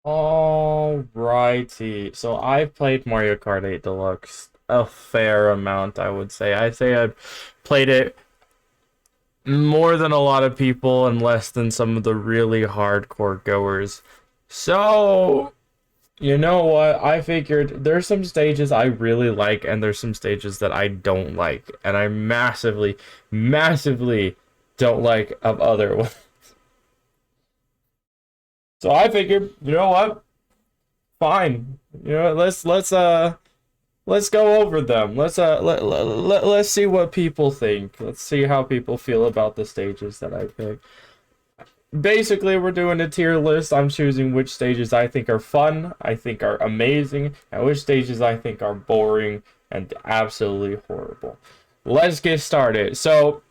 Alrighty. So I've played Mario Kart 8 Deluxe a fair amount, I would say. I say I've played it more than a lot of people and less than some of the really hardcore goers. So, you know what? I figured there's some stages I really like and there's some stages that I don't like. And I massively, massively don't like of other ones. So I figured, you know what? Fine. You know, let's go over them. Let's see what people think. Let's see how people feel about the stages that I pick. Basically, we're doing a tier list. I'm choosing which stages I think are fun, I think are amazing, and which stages I think are boring and absolutely horrible. Let's get started. So,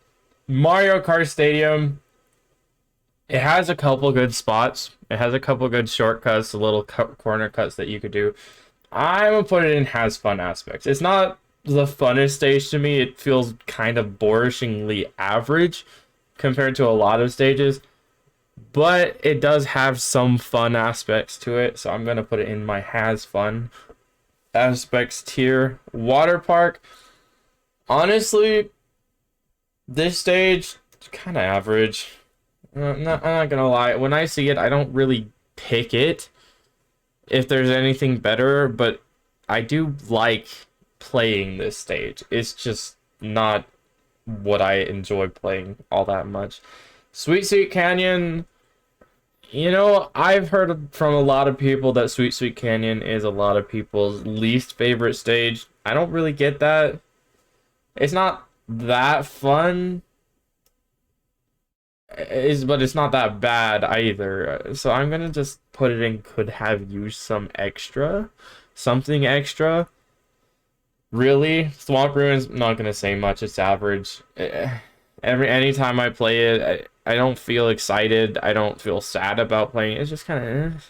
Mario Kart Stadium, it has a couple good spots. It has a couple good shortcuts, little corner cuts that you could do. I'm gonna put it in has fun aspects. It's not the funnest stage to me. It feels kind of boringly average compared to a lot of stages, but it does have some fun aspects to it. So I'm gonna put it in my has fun aspects tier. Water park. Honestly, this stage kind of average. I'm not gonna lie. When I see it, I don't really pick it if there's anything better, but I do like playing this stage. It's just not what I enjoy playing all that much. Sweet Sweet Canyon, you know, I've heard from a lot of people that Sweet Sweet Canyon is a lot of people's least favorite stage. I don't really get that. It's not that fun, but it's not that bad either. So I'm gonna just put it in could have used something extra. Really, Swamp Ruins, not gonna say much. It's average. Anytime I play it, I don't feel excited. I don't feel sad about playing it. It's just kind of.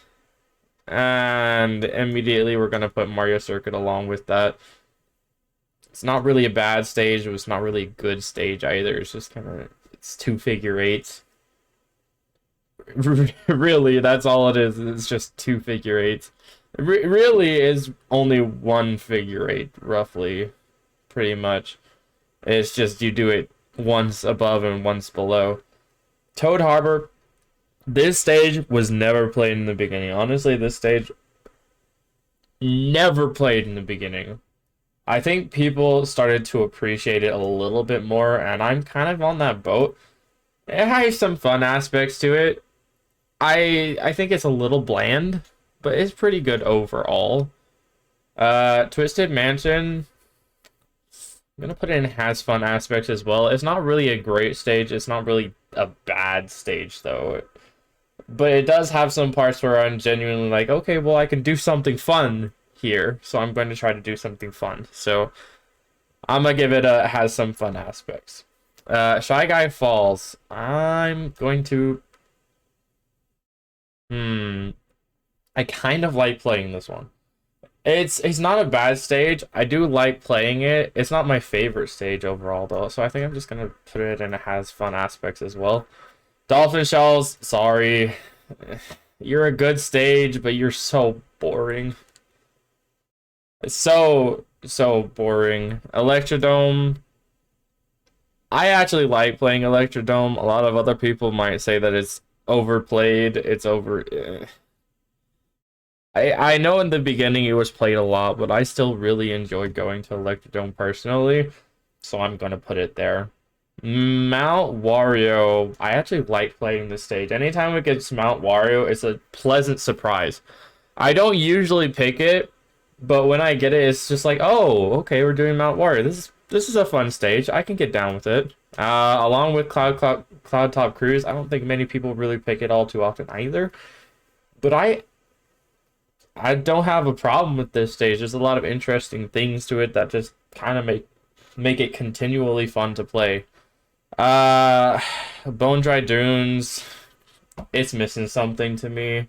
And immediately we're gonna put Mario Circuit along with that. It's not really a bad stage. It was not really a good stage either. It's just kind of it's two figure eights. Really, that's all it is. It's just two figure eights. Really is only one figure eight, roughly, pretty much. It's just you do it once above and once below. Toad Harbor. This stage was never played in the beginning. Honestly, this stage never played in the beginning. I think people started to appreciate it a little bit more, and I'm kind of on that boat. It has some fun aspects to it. I think it's a little bland, but it's pretty good overall. Twisted Mansion, I'm gonna put it in has fun aspects as well. It's not really a great stage. It's not really a bad stage though. But it does have some parts where I'm genuinely like, okay, well I can do something fun here, so I'm going to try to do something fun. So I'm gonna give it a has some fun aspects. Shy Guy Falls. I'm going to I kind of like playing this one. It's not a bad stage. I do like playing it. It's not my favorite stage overall though, so I think I'm just gonna put it in a has fun aspects as well. Dolphin Shells, sorry. You're a good stage, but you're so boring. It's so boring. Electrodome. I actually like playing Electrodome. A lot of other people might say that it's overplayed. It's over. I know in the beginning it was played a lot, but I still really enjoyed going to Electrodome personally, so I'm gonna put it there. Mount Wario. I actually like playing this stage. Anytime it gets Mount Wario, it's a pleasant surprise. I don't usually pick it, but when I get it, it's just like, oh, okay, we're doing Mount Wario. This is a fun stage. I can get down with it. Along with Cloud Top Cruise, I don't think many people really pick it all too often either. But I don't have a problem with this stage. There's a lot of interesting things to it that just kind of make it continually fun to play. Uh, Bone Dry Dunes, it's missing something to me.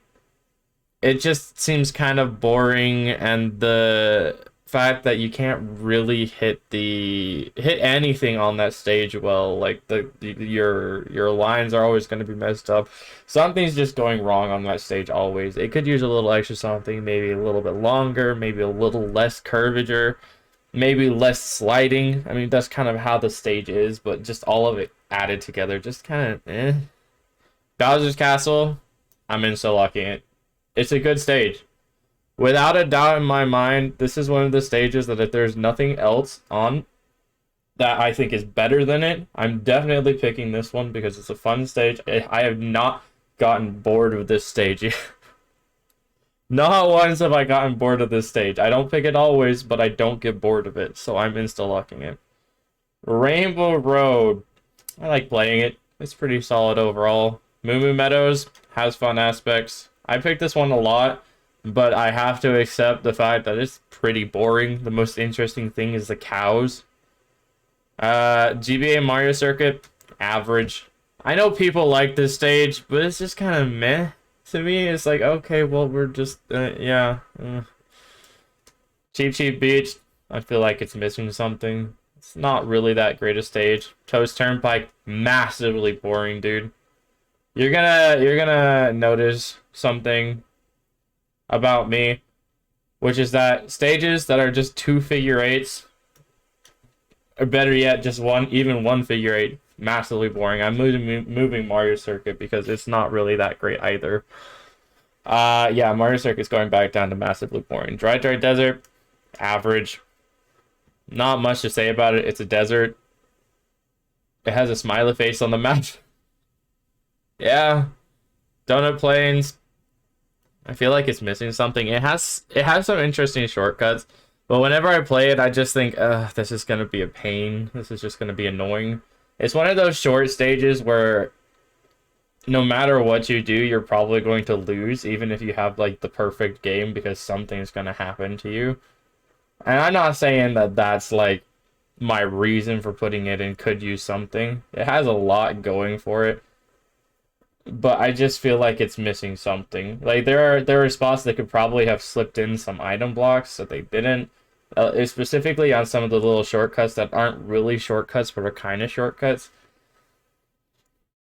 It just seems kind of boring, and the fact that you can't really hit anything on that stage well. Like your lines are always going to be messed up. Something's just going wrong on that stage always. It could use a little extra something, maybe a little bit longer, maybe a little less curvature, maybe less sliding. I mean, that's kind of how the stage is, but just all of it added together, just kind of eh. Bowser's Castle, I'm insta-locking it. It's a good stage. Without a doubt in my mind, this is one of the stages that if there's nothing else on that I think is better than it, I'm definitely picking this one because it's a fun stage. I have not gotten bored of this stage yet. Not once have I gotten bored of this stage. I don't pick it always, but I don't get bored of it, so I'm insta-locking it. Rainbow Road. I like playing it. It's pretty solid overall. Moo Moo Meadows has fun aspects. I picked this one a lot, but I have to accept the fact that it's pretty boring. The most interesting thing is the cows. GBA Mario Circuit, average. I know people like this stage, but it's just kind of meh. To me, it's like, okay, well, we're just, yeah. Cheap Cheap Beach, I feel like it's missing something. It's not really that great a stage. Toast Turnpike, massively boring, dude. You're gonna notice something about me, which is that stages that are just 2 figure eights, or better yet, just even one figure eight, massively boring. I'm moving Mario Circuit because it's not really that great either. Yeah, Mario Circuit's going back down to massively boring. Dry Desert, average. Not much to say about it. It's a desert. It has a smiley face on the map. Yeah. Donut Plains. I feel like it's missing something. It has some interesting shortcuts, but whenever I play it, I just think, this is gonna be a pain. This is just gonna be annoying. It's one of those short stages where no matter what you do, you're probably going to lose, even if you have like the perfect game, because something's gonna happen to you. And I'm not saying that that's like my reason for putting it in could use something. It has a lot going for it, but I just feel like it's missing something. Like there are spots that could probably have slipped in some item blocks that they didn't. Specifically on some of the little shortcuts that aren't really shortcuts but are kind of shortcuts.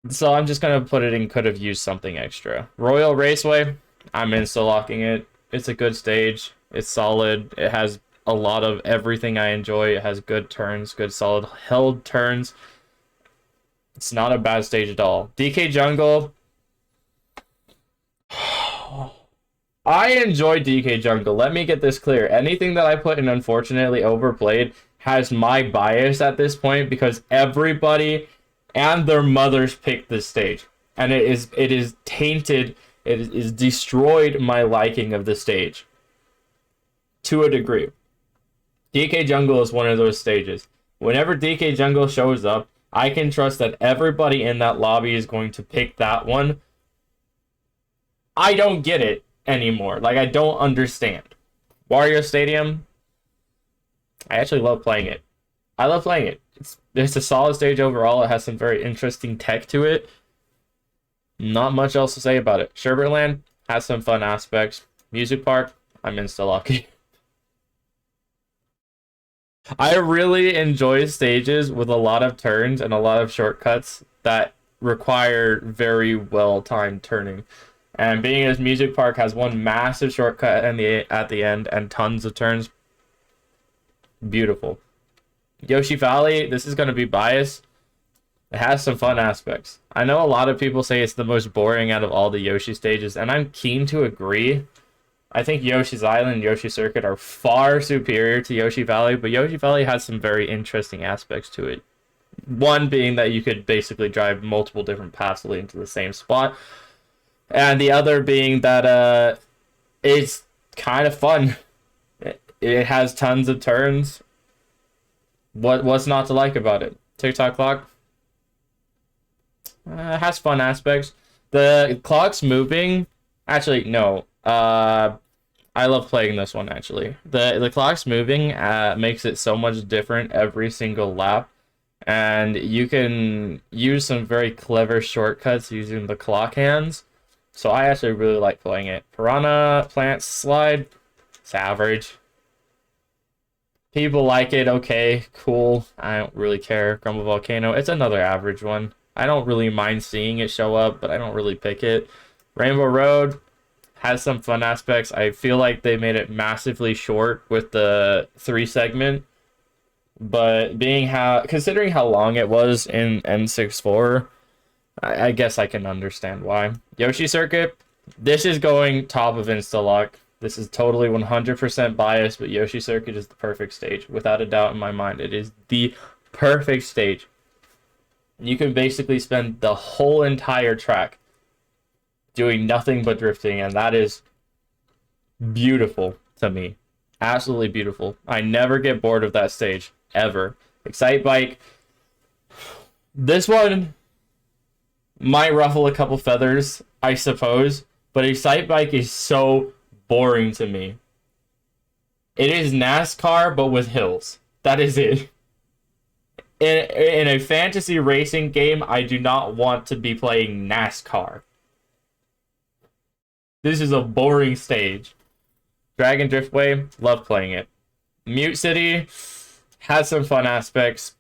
So I'm just gonna put it in could have used something extra. Royal Raceway, I'm insta-locking it. It's a good stage. It's solid. It has a lot of everything I enjoy. It has good turns, good solid held turns. It's not a bad stage at all. DK Jungle. I enjoy DK Jungle. Let me get this clear. Anything that I put in Unfortunately Overplayed has my bias at this point because everybody and their mothers picked this stage. And it is tainted, it is destroyed my liking of the stage. To a degree. DK Jungle is one of those stages. Whenever DK Jungle shows up, I can trust that everybody in that lobby is going to pick that one. I don't get it anymore. Like, I don't understand. Wario Stadium, I actually love playing it. I love playing it. It's a solid stage overall. It has some very interesting tech to it. Not much else to say about it. Sherbetland has some fun aspects. Music Park, I'm insta-lucky. I really enjoy stages with a lot of turns and a lot of shortcuts that require very well-timed turning. And being as Music Park has one massive shortcut at the end and tons of turns, beautiful. Yoshi Valley, this is going to be biased. It has some fun aspects. I know a lot of people say it's the most boring out of all the Yoshi stages, and I'm keen to agree. I think Yoshi's Island and Yoshi Circuit are far superior to Yoshi Valley, but Yoshi Valley has some very interesting aspects to it. One being that you could basically drive multiple different paths leading to the same spot, and the other being that it's kind of fun. It has tons of turns. What's not to like about it? TikTok clock has fun aspects. The clock's moving. Actually, no. I love playing this one, actually. The clock's moving makes it so much different every single lap. And you can use some very clever shortcuts using the clock hands. So I actually really like playing it. Piranha Plant Slide, it's average. People like it, okay, cool. I don't really care. Grumble Volcano, it's another average one. I don't really mind seeing it show up, but I don't really pick it. Rainbow Road has some fun aspects. I feel like they made it massively short with the 3 segment, but considering how long it was in N64, I guess I can understand why. Yoshi Circuit, this is going top of Instalock. This is totally 100% biased, but Yoshi Circuit is the perfect stage. Without a doubt in my mind, it is the perfect stage. You can basically spend the whole entire track doing nothing but drifting, and that is beautiful to me. Absolutely beautiful. I never get bored of that stage, ever. Excite Bike, this one might ruffle a couple feathers, I suppose, but Excite Bike is so boring to me. It is NASCAR, but with hills. That is it. In a fantasy racing game, I do not want to be playing NASCAR. This is a boring stage. Dragon Driftway, love playing it. Mute City has some fun aspects.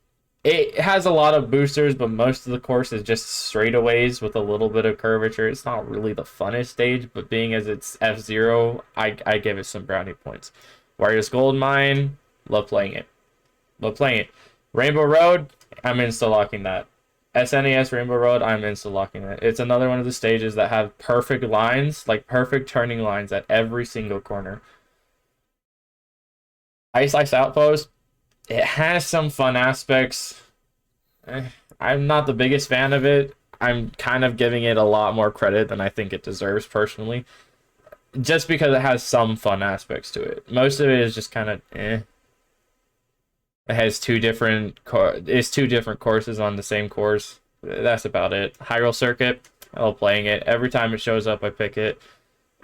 It has a lot of boosters, but most of the course is just straightaways with a little bit of curvature. It's not really the funnest stage, but being as it's F-Zero, I give it some brownie points. Warriors Gold Mine, love playing it. Love playing it. Rainbow Road, I'm insta-locking that. SNES Rainbow Road, I'm insta-locking it. It's another one of the stages that have perfect lines, like perfect turning lines at every single corner. Ice Ice Outpost, it has some fun aspects. I'm not the biggest fan of it. I'm kind of giving it a lot more credit than I think it deserves personally. Just because it has some fun aspects to it. Most of it is just kind of eh. It has two different courses on the same course. That's about it. Hyrule Circuit, I love playing it. Every time it shows up, I pick it.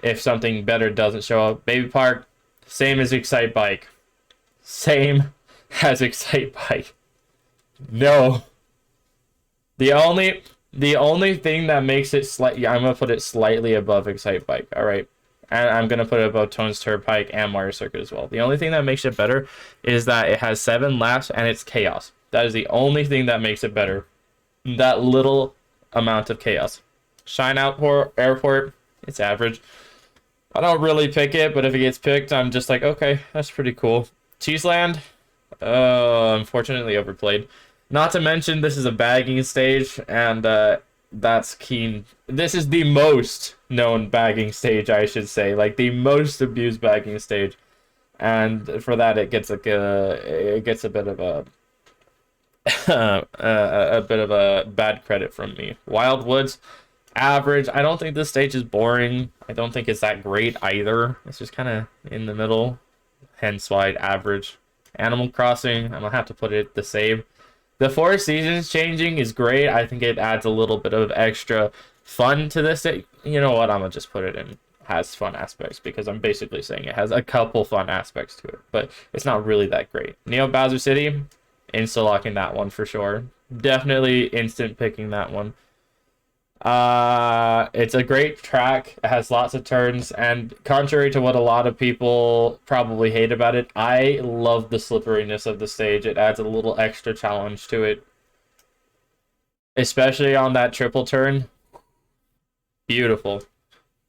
If something better doesn't show up, Baby Park, same as Excite Bike. Same as Excite Bike. No. The only thing that makes it slightly, I'm gonna put it slightly above Excite Bike. All right. And I'm going to put it above Tone's Turnpike and Mario Circuit as well. The only thing that makes it better is that it has 7 laps and it's chaos. That is the only thing that makes it better. That little amount of chaos. Shine Airport, it's average. I don't really pick it, but if it gets picked, I'm just like, okay, that's pretty cool. Cheeseland, unfortunately overplayed. Not to mention, this is a bagging stage, and that's keen. This is the most known bagging stage, I should say, like the most abused bagging stage, and for that it gets a bit of a a bit of a bad credit from me. Wild Woods, average. I don't think this stage is boring. I don't think it's that great either. It's just kind of in the middle, hence why average. Animal Crossing, I'm gonna have to put it the same. The 4 seasons changing is great. I think it adds a little bit of extra fun to this. You know what? I'm going to just put it in has fun aspects because I'm basically saying it has a couple fun aspects to it, but it's not really that great. Neo Bowser City, insta-locking that one for sure. Definitely instant picking that one. It's a great track. It has lots of turns, and contrary to what a lot of people probably hate about it, I love the slipperiness of the stage. It adds a little extra challenge to it, especially on that triple turn. Beautiful.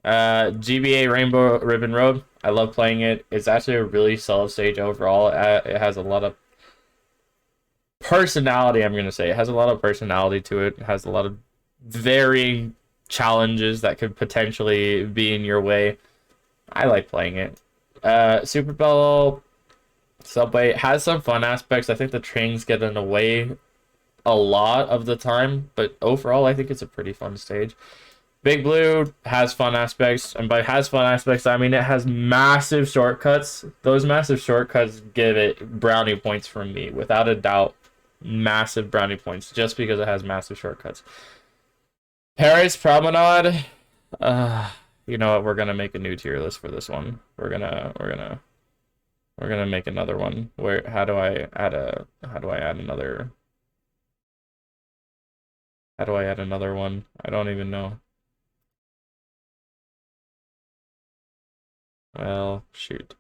GBA Rainbow Ribbon Road, I love playing it. It's actually a really solid stage overall. It has a lot of personality, I'm gonna say. It has a lot of personality to it. It has a lot of varying challenges that could potentially be in your way. I like playing it. Super Bellow Subway has some fun aspects. I think the trains get in the way a lot of the time, but overall I think it's a pretty fun stage. Big Blue has fun aspects, and by has fun aspects I mean it has massive shortcuts. Those massive shortcuts give it brownie points from me, without a doubt. Massive brownie points just because it has massive shortcuts. Paris Promenade. You know what? We're gonna make a new tier list for this one. We're gonna make another one. How do I add another? How do I add another one? I don't even know. Well, shoot.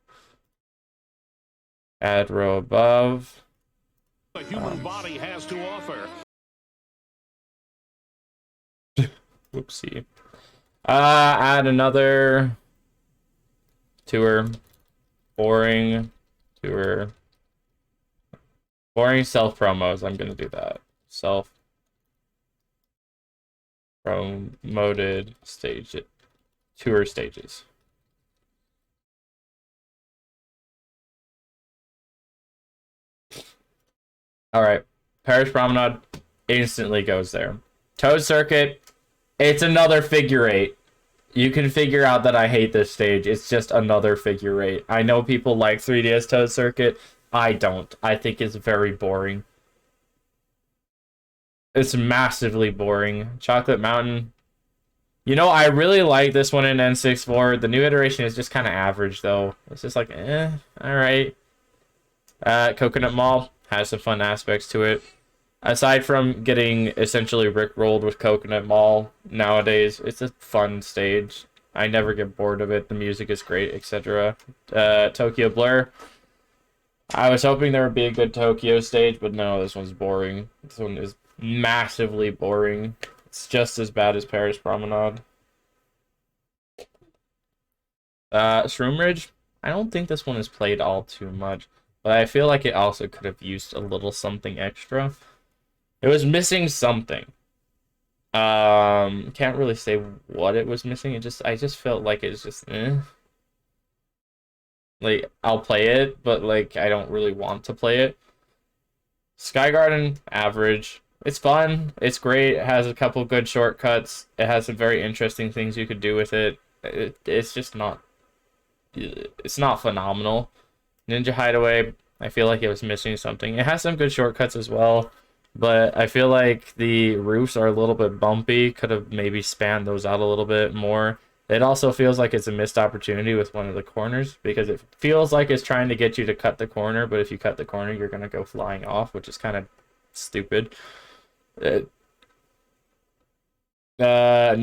Add row above. The human body has to offer. Whoopsie. Add another tour. Boring tour. Boring self promos. I'm gonna do that. Self promoted stage tour stages. All right, Paris Promenade instantly goes there. Toad Circuit, it's another figure eight. You can figure out that I hate this stage. It's just another figure eight. I know people like 3DS Toad Circuit. I don't. I think it's very boring. It's massively boring. Chocolate Mountain. You know, I really like this one in N64. The new iteration is just kind of average, though. It's just like, alright. Coconut Mall has some fun aspects to it. Aside from getting essentially rickrolled with Coconut Mall nowadays, it's a fun stage. I never get bored of it. The music is great, etc. Tokyo Blur. I was hoping there would be a good Tokyo stage, but no, this one's boring. This one is massively boring. It's just as bad as Paris Promenade. Shroom Ridge. I don't think this one is played all too much, but I feel like it also could have used a little something extra. It was missing something. Can't really say what it was missing. I just felt like it's just like I'll play it, but like I don't really want to play it. Sky Garden, average. It's fun. It's great. It has a couple good shortcuts. It has some very interesting things you could do with it. It's just not. It's not phenomenal. Ninja Hideaway, I feel like it was missing something. It has some good shortcuts as well, but I feel like the roofs are a little bit bumpy. Could have maybe spanned those out a little bit more. It also feels like it's a missed opportunity with one of the corners, because it feels like it's trying to get you to cut the corner, but if you cut the corner, you're going to go flying off, which is kind of stupid. New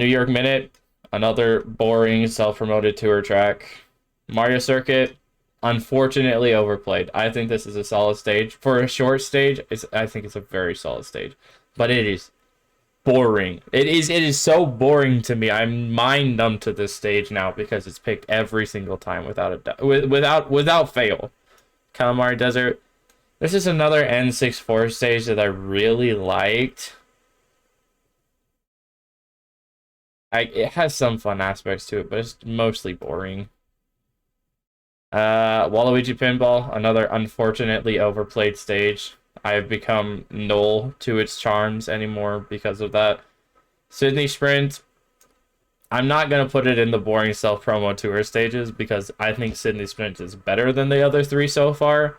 York Minute, another boring self-promoted tour track. Mario Circuit, unfortunately overplayed. I think this is a solid stage. For a short stage, I think it's a very solid stage. But it is boring. It is so boring to me. I'm mind numb to this stage now because it's picked every single time without fail. Calamari Desert. This is another N64 stage that I really liked. It has some fun aspects to it, but it's mostly boring. Waluigi Pinball, another unfortunately overplayed stage. I have become null to its charms anymore because of that. Sydney Sprint, I'm not going to put it in the boring self-promo tour stages because I think Sydney Sprint is better than the other three so far.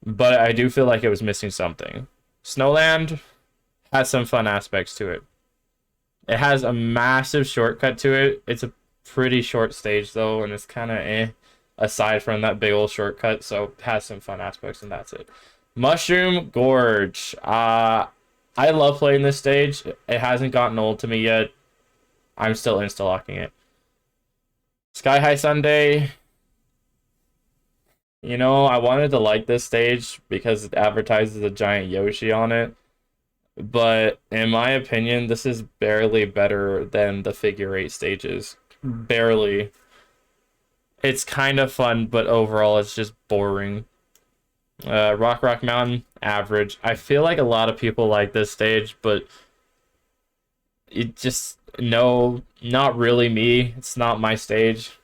But I do feel like it was missing something. Snowland has some fun aspects to it. It has a massive shortcut to it. It's a pretty short stage though, and it's kind of aside from that big old shortcut, so it has some fun aspects, and that's it. Mushroom Gorge. I love playing this stage. It hasn't gotten old to me yet. I'm still insta-locking it. Sky High Sunday. You know, I wanted to like this stage because it advertises a giant Yoshi on it. But in my opinion, this is barely better than the figure eight stages. Barely. It's kind of fun, but overall it's just boring. Rock Mountain, average. I feel like a lot of people like this stage, but it just, no, not really me. It's not my stage.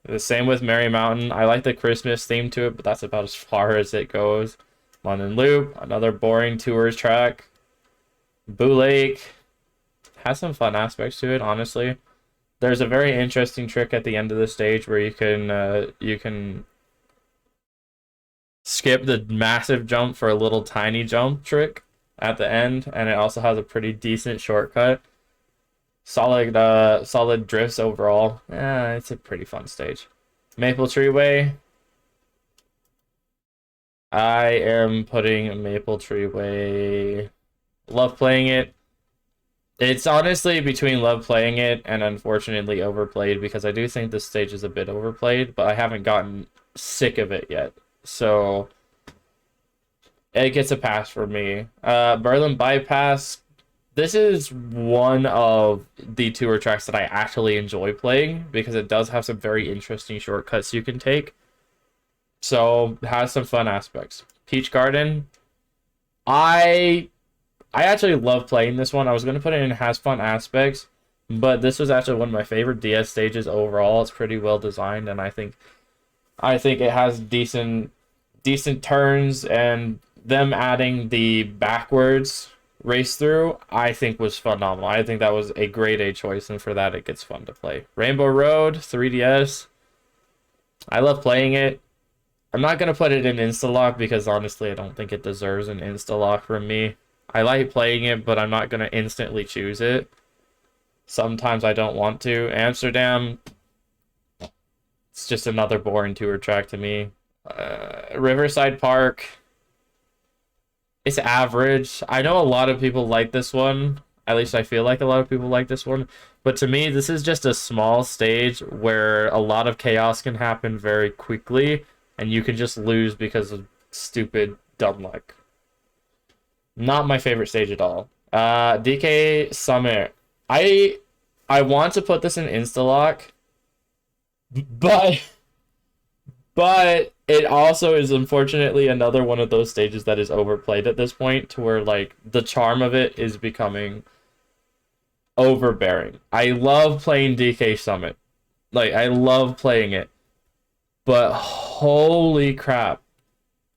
The same with Merry Mountain. I like the Christmas theme to it, but that's about as far as it goes. London Loop, another boring tours track. Boo Lake has some fun aspects to it, honestly. There's a very interesting trick at the end of the stage where you can skip the massive jump for a little tiny jump trick at the end, and it also has a pretty decent shortcut. Solid drifts overall. It's a pretty fun stage. Maple Tree Way. I am putting Maple Tree Way. Love playing it. It's honestly between love playing it and unfortunately overplayed, because I do think this stage is a bit overplayed, but I haven't gotten sick of it yet. So it gets a pass for me. Berlin Bypass. This is one of the tour tracks that I actually enjoy playing because it does have some very interesting shortcuts you can take. So it has some fun aspects. Peach Garden. I actually love playing this one. I was gonna put it in has fun aspects, but this was actually one of my favorite DS stages overall. It's pretty well designed, and I think it has decent turns, and them adding the backwards race through, I think was phenomenal. I think that was a grade A choice, and for that it gets fun to play. Rainbow Road, 3DS. I love playing it. I'm not gonna put it in Instalock because honestly I don't think it deserves an Instalock from me. I like playing it, but I'm not gonna instantly choose it. Sometimes I don't want to. Amsterdam, it's just another boring tour track to me. Riverside Park, it's average. I know a lot of people like this one. At least I feel like a lot of people like this one. But to me, this is just a small stage where a lot of chaos can happen very quickly, and you can just lose because of stupid, dumb luck. Not my favorite stage at all. DK Summit. I want to put this in Instalock, but it also is unfortunately another one of those stages that is overplayed at this point, to where like the charm of it is becoming overbearing. I love playing DK Summit. Like, I love playing it. But holy crap.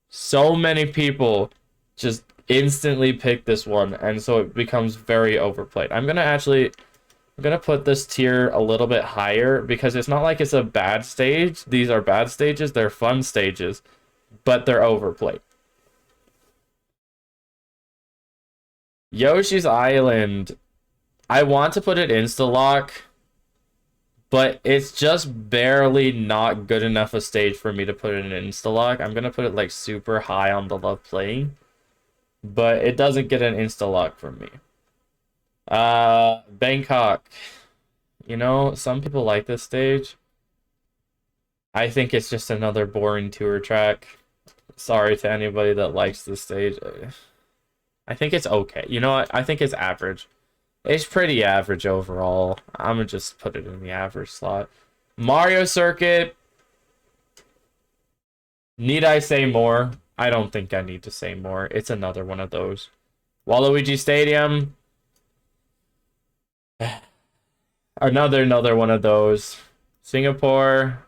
So many people just instantly pick this one, and so it becomes very overplayed. I'm gonna put this tier a little bit higher because it's not like it's a bad stage. These are bad stages, they're fun stages, but they're overplayed. Yoshi's Island. I want to put it Instalock, but it's just barely not good enough a stage for me to put it in Instalock. I'm gonna put it like super high on the love playing, but it doesn't get an Instalock from me. Bangkok. You know, some people like this stage. I think it's just another boring tour track. Sorry to anybody that likes this stage. I think it's okay. You know what? I think it's average. It's pretty average overall. I'm gonna just put it in the average slot. Mario Circuit. Need I say more? I don't think I need to say more. It's another one of those. Waluigi Stadium. Another one of those. Singapore.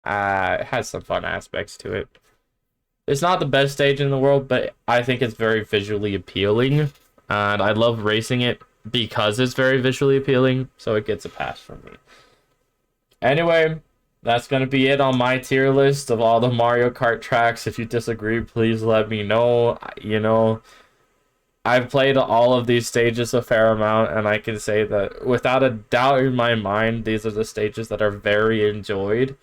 It has some fun aspects to it. It's not the best stage in the world, but I think it's very visually appealing. And I love racing it because it's very visually appealing, so it gets a pass from me. Anyway, that's going to be it on my tier list of all the Mario Kart tracks. If you disagree, please let me know. You know, I've played all of these stages a fair amount, and I can say that without a doubt in my mind, these are the stages that are very enjoyed.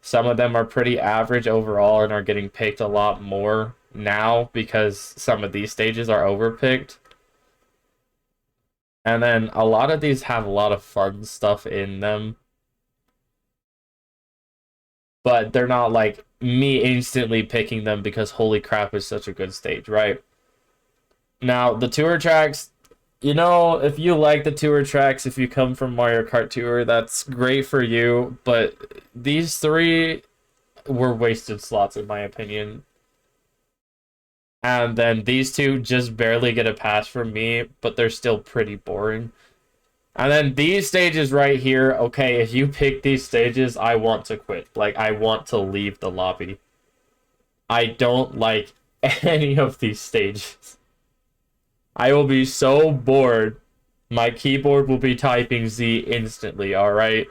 Some of them are pretty average overall and are getting picked a lot more now because some of these stages are overpicked. And then a lot of these have a lot of fun stuff in them. But they're not like me instantly picking them because holy crap, is such a good stage, right? Now, the tour tracks, you know, if you like the tour tracks, if you come from Mario Kart Tour, that's great for you. But these three were wasted slots, in my opinion. And then these two just barely get a pass from me, but they're still pretty boring. And then these stages right here, okay, if you pick these stages, I want to quit. Like, I want to leave the lobby. I don't like any of these stages. I will be so bored. My keyboard will be typing Z instantly, alright?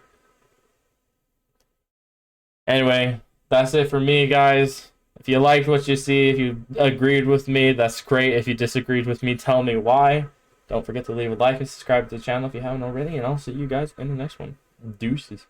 Anyway, that's it for me, guys. If you liked what you see, if you agreed with me, that's great. If you disagreed with me, tell me why. Don't forget to leave a like and subscribe to the channel if you haven't already, and I'll see you guys in the next one. Deuces.